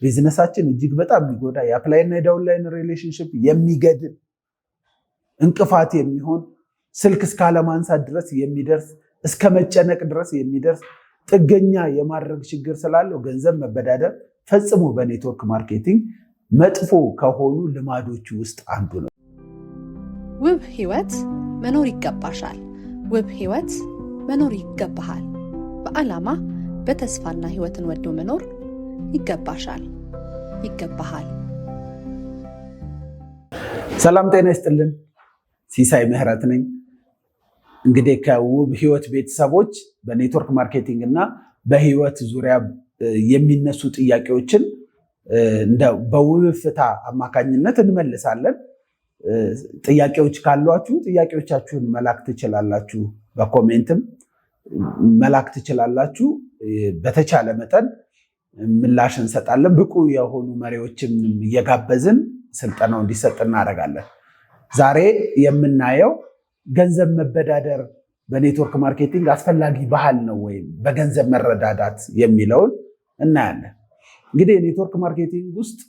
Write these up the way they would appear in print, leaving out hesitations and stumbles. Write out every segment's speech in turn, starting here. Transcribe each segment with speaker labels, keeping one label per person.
Speaker 1: ቢዝነሳችን እጅግ በጣም የሚጎዳ የአፕላይ እና የዳውንላይን ሪሌሽንሽፕ የሚገድል እንቅፋት የሚሆን ስልክ እስካለማንሳት ድረስ የሚደርስ እስከ መጨነቅ ድረስ የሚደርስ ጥገኛ የማድረግ ችግር ስላለው ገንዘብ መበዳደር ፈጽሞ በኔትወርክ ማርኬቲንግ መጥፎ ከሆኑ ልማዶች ውስጥ አንዱ ነው።
Speaker 2: ውብ ህይወት መኖር ይገባሻል። ውብ ህይወት መኖር ይገባሃል። በዓላማ በተስፋና ህይወትን ወዶ መኖር ይገባሻል፣ ይገባሃል።
Speaker 1: ሰላም ጤና ይስጥልን። ሲሳይ ምህረት ነኝ። እንግዲህ ከውብ ህይወት ቤተሰቦች በኔትወርክ ማርኬቲንግ እና በህይወት ዙሪያ የሚነሱ ጥያቄዎችን በውብ ፍታ አማካኝነት እንመልሳለን። ጥያቄዎች ካሏችሁ ጥያቄዎቻችሁን መላክ ትችላላችሁ። በኮሜንትም መላክ ትችላላችሁ። በተቻለ መጠን ምላሽ እንሰጣለን። ብቁ የሆኑ መሪዎችን እየጋበዝን ስልጠናው እንዲሰጥ እናደርጋለን። ዛሬ የምናየው ገንዘብ መበዳደር በኔትወርክ ማርኬቲንግ አስፈላጊ ባህል ነው ወይም በገንዘብ መረዳዳት የሚለውን እናያለን። እንግዲህ የኔትወርክ ማርኬቲንግ ውስጥ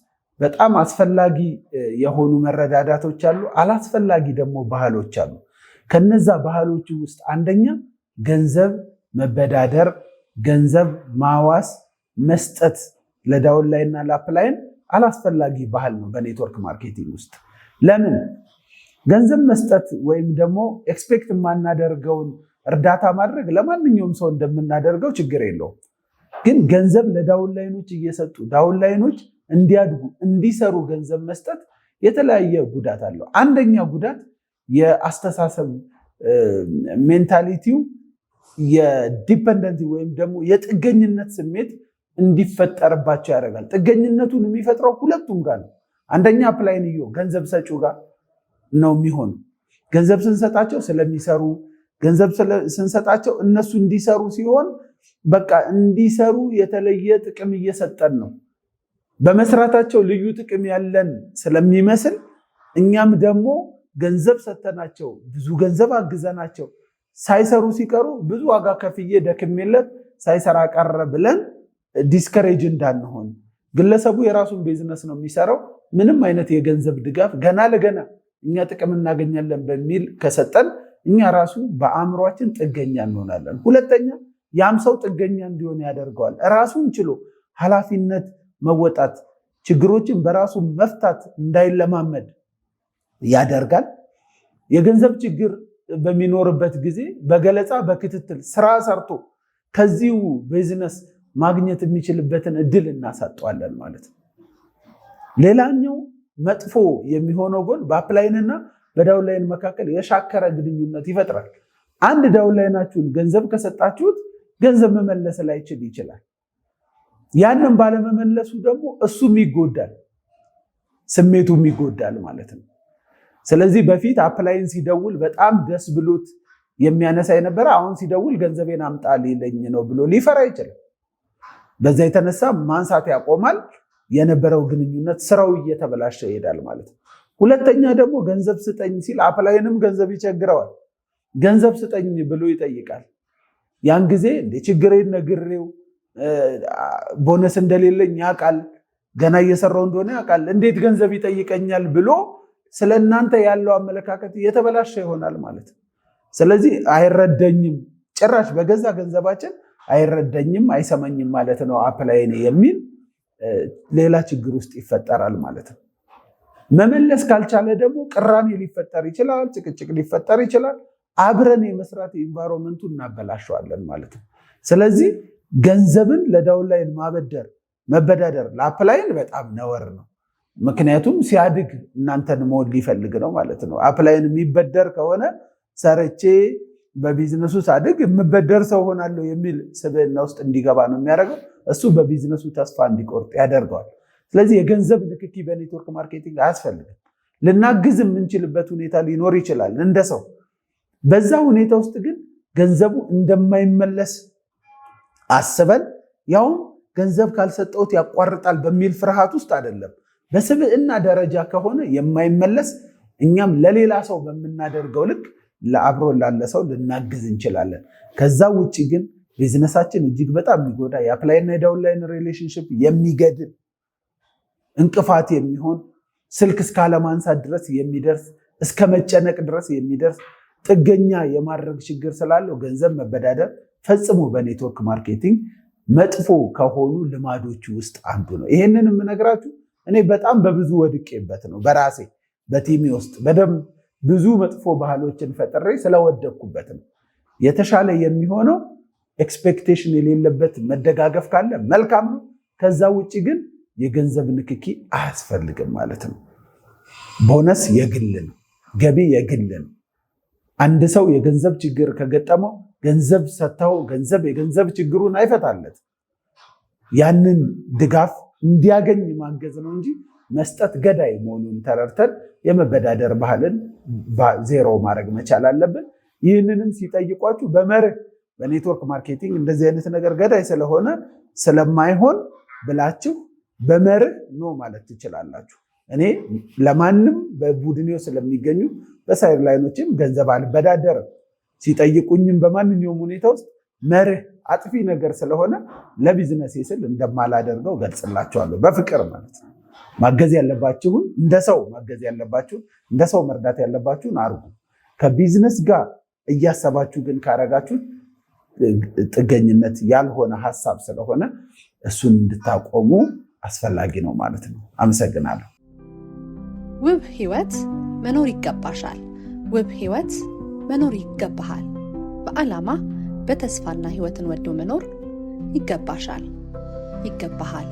Speaker 1: በጣም አስፈላጊ የሆኑ መረዳዳቶች አሉ፣ አላስፈላጊ ደግሞ ባህሎች አሉ። ከነዛ ባህሎች ውስጥ አንደኛ ገንዘብ መበዳደር፣ ገንዘብ ማዋስ፣ መስጠት ለዳውንላይን እና ለአፕላይን አላስፈላጊ ባህል ነው በኔትወርክ ማርኬቲንግ ውስጥ። ለምን? ገንዘብ መስጠት ወይም ደግሞ ኤክስፔክት የማናደርገውን እርዳታ ማድረግ ለማንኛውም ሰው እንደምናደርገው ችግር የለውም። ግን ገንዘብ ለዳውንላይኖች እየሰጡ ዳውንላይኖች እንዲያድጉ እንዲሰሩ ገንዘብ መስጠት የተለያየ ጉዳት አለው። አንደኛ ጉዳት የአስተሳሰብ ሜንታሊቲው የዲፐንደንት ወይም ደግሞ የጥገኝነት ስሜት እንዲፈጠርባቸው ያደርጋል። ጥገኝነቱን የሚፈጥረው ሁለቱም ጋር ነው። አንደኛ አፕላይን ገንዘብ ሰጪው ጋር ነው የሚሆነው። ገንዘብ ስንሰጣቸው ስለሚሰሩ፣ ገንዘብ ስንሰጣቸው እነሱ እንዲሰሩ ሲሆን በቃ እንዲሰሩ የተለየ ጥቅም እየሰጠን ነው። በመስራታቸው ልዩ ጥቅም ያለን ስለሚመስል እኛም ደግሞ ገንዘብ ሰተናቸው ብዙ ገንዘብ አግዘናቸው ሳይሰሩ ሲቀሩ ብዙ ዋጋ ከፍዬ ደክሜለት ሳይሰራ ቀረ ብለን ዲስከሬጅ እንዳንሆን። ግለሰቡ የራሱን ቢዝነስ ነው የሚሰራው። ምንም አይነት የገንዘብ ድጋፍ ገና ለገና እኛ ጥቅም እናገኛለን በሚል ከሰጠን እኛ ራሱ በአእምሯችን ጥገኛ እንሆናለን። ሁለተኛ ያም ሰው ጥገኛ እንዲሆን ያደርገዋል። ራሱን ችሎ ኃላፊነት መወጣት፣ ችግሮችን በራሱ መፍታት እንዳይለማመድ ያደርጋል። የገንዘብ ችግር በሚኖርበት ጊዜ በገለጻ በክትትል ስራ ሰርቶ ከዚሁ ቢዝነስ ማግኘት የሚችልበትን እድል እናሳጠዋለን ማለት ነው። ሌላኛው መጥፎ የሚሆነው ጎን በአፕላይንና በዳውንላይን መካከል የሻከረ ግንኙነት ይፈጥራል። አንድ ዳውንላይናችሁን ገንዘብ ከሰጣችሁት ገንዘብ መመለስ ላይችል ይችላል። ያንን ባለመመለሱ ደግሞ እሱም ይጎዳል፣ ስሜቱም ይጎዳል ማለት ነው። ስለዚህ በፊት አፕላይን ሲደውል በጣም ደስ ብሎት የሚያነሳ የነበረ አሁን ሲደውል ገንዘቤን አምጣ ሊለኝ ነው ብሎ ሊፈራ ይችላል። በዛ የተነሳ ማንሳት ያቆማል። የነበረው ግንኙነት ስራው እየተበላሸ ይሄዳል ማለት ነው። ሁለተኛ ደግሞ ገንዘብ ስጠኝ ሲል አፕላይንም ገንዘብ ይቸግረዋል። ገንዘብ ስጠኝ ብሎ ይጠይቃል። ያን ጊዜ እንደ ችግሬን ነግሬው ቦነስ እንደሌለኝ ያውቃል፣ ገና እየሰራው እንደሆነ ያውቃል። እንዴት ገንዘብ ይጠይቀኛል ብሎ ስለእናንተ ያለው አመለካከት እየተበላሸ ይሆናል ማለት ነው። ስለዚህ አይረደኝም፣ ጭራሽ በገዛ ገንዘባችን አይረደኝም፣ አይሰማኝም ማለት ነው አፕላይን የሚል ሌላ ችግር ውስጥ ይፈጠራል ማለት ነው። መመለስ ካልቻለ ደግሞ ቅራኔ ሊፈጠር ይችላል፣ ጭቅጭቅ ሊፈጠር ይችላል። አብረን የመስራት ኢንቫይሮንመንቱ እናበላሸዋለን ማለት ነው። ስለዚህ ገንዘብን ለዳውንላይን መበዳደር ለአፕላይን በጣም ነውር ነው። ምክንያቱም ሲያድግ እናንተን መሆን ሊፈልግ ነው ማለት ነው። አፕላይን የሚበደር ከሆነ ሰርቼ በቢዝነሱ ሳድግ የምበደር ሰው ሆናለሁ የሚል ስብዕና ውስጥ እንዲገባ ነው የሚያደርገው። እሱ በቢዝነሱ ተስፋ እንዲቆርጥ ያደርገዋል። ስለዚህ የገንዘብ ንክኪ በኔትወርክ ማርኬቲንግ አያስፈልግም። ልናግዝ የምንችልበት ሁኔታ ሊኖር ይችላል እንደ ሰው። በዛ ሁኔታ ውስጥ ግን ገንዘቡ እንደማይመለስ አስበን ያውም ገንዘብ ካልሰጠሁት ያቋርጣል በሚል ፍርሃት ውስጥ አይደለም። በስብዕና ደረጃ ከሆነ የማይመለስ እኛም ለሌላ ሰው በምናደርገው ልክ ለአብሮ ላለ ሰው ልናግዝ እንችላለን። ከዛ ውጭ ግን ቢዝነሳችን እጅግ በጣም የሚጎዳ የአፕላይና የዳውንላይን ሪሌሽንሽፕ የሚገድል እንቅፋት የሚሆን ስልክ እስካለማንሳት ድረስ የሚደርስ እስከ መጨነቅ ድረስ የሚደርስ ጥገኛ የማድረግ ችግር ስላለው ገንዘብ መበዳደር ፈጽሞ በኔትወርክ ማርኬቲንግ መጥፎ ከሆኑ ልማዶች ውስጥ አንዱ ነው። ይሄንን የምነግራችሁ እኔ በጣም በብዙ ወድቄበት ነው። በራሴ በቲሜ ውስጥ በደንብ ብዙ መጥፎ ባህሎችን ፈጥሬ ስለወደቅኩበት ነው። የተሻለ የሚሆነው ኤክስፔክቴሽን የሌለበት መደጋገፍ ካለ መልካም ነው። ከዛ ውጭ ግን የገንዘብ ንክኪ አያስፈልግም ማለት ነው። ቦነስ የግል ነው፣ ገቢ የግል ነው። አንድ ሰው የገንዘብ ችግር ከገጠመው ገንዘብ ሰጥተው የገንዘብ ችግሩን አይፈታለት። ያንን ድጋፍ እንዲያገኝ ማገዝ ነው እንጂ መስጠት ገዳይ መሆኑን ተረድተን የመበዳደር ባህልን ዜሮ ማድረግ መቻል አለብን። ይህንንም ሲጠይቋችሁ በመርህ በኔትወርክ ማርኬቲንግ እንደዚህ አይነት ነገር ገዳይ ስለሆነ ስለማይሆን ብላችሁ በመርህ ኖ ማለት ትችላላችሁ። እኔ ለማንም በቡድኔው ስለሚገኙ በሳይድ ላይኖችም ገንዘብ አልበዳደርም። ሲጠይቁኝም በማንኛውም ሁኔታ ውስጥ መርህ አጥፊ ነገር ስለሆነ ለቢዝነስ ስል እንደማላደርገው ገልጽላቸዋለሁ። በፍቅር ማለት ነው። ማገዝ ያለባችሁን እንደ ሰው ማገዝ ያለባችሁን እንደ ሰው መርዳት ያለባችሁን አርጉ። ከቢዝነስ ጋር እያሰባችሁ ግን ካረጋችሁ ጥገኝነት ያልሆነ ሀሳብ ስለሆነ እሱን እንድታቆሙ አስፈላጊ ነው ማለት ነው። አመሰግናለሁ።
Speaker 2: ውብ ህይወት መኖር ይገባሻል። ውብ ህይወት መኖር ይገባሃል። በዓላማ በተስፋና ህይወትን ወዶ መኖር ይገባሻል፣ ይገባሃል።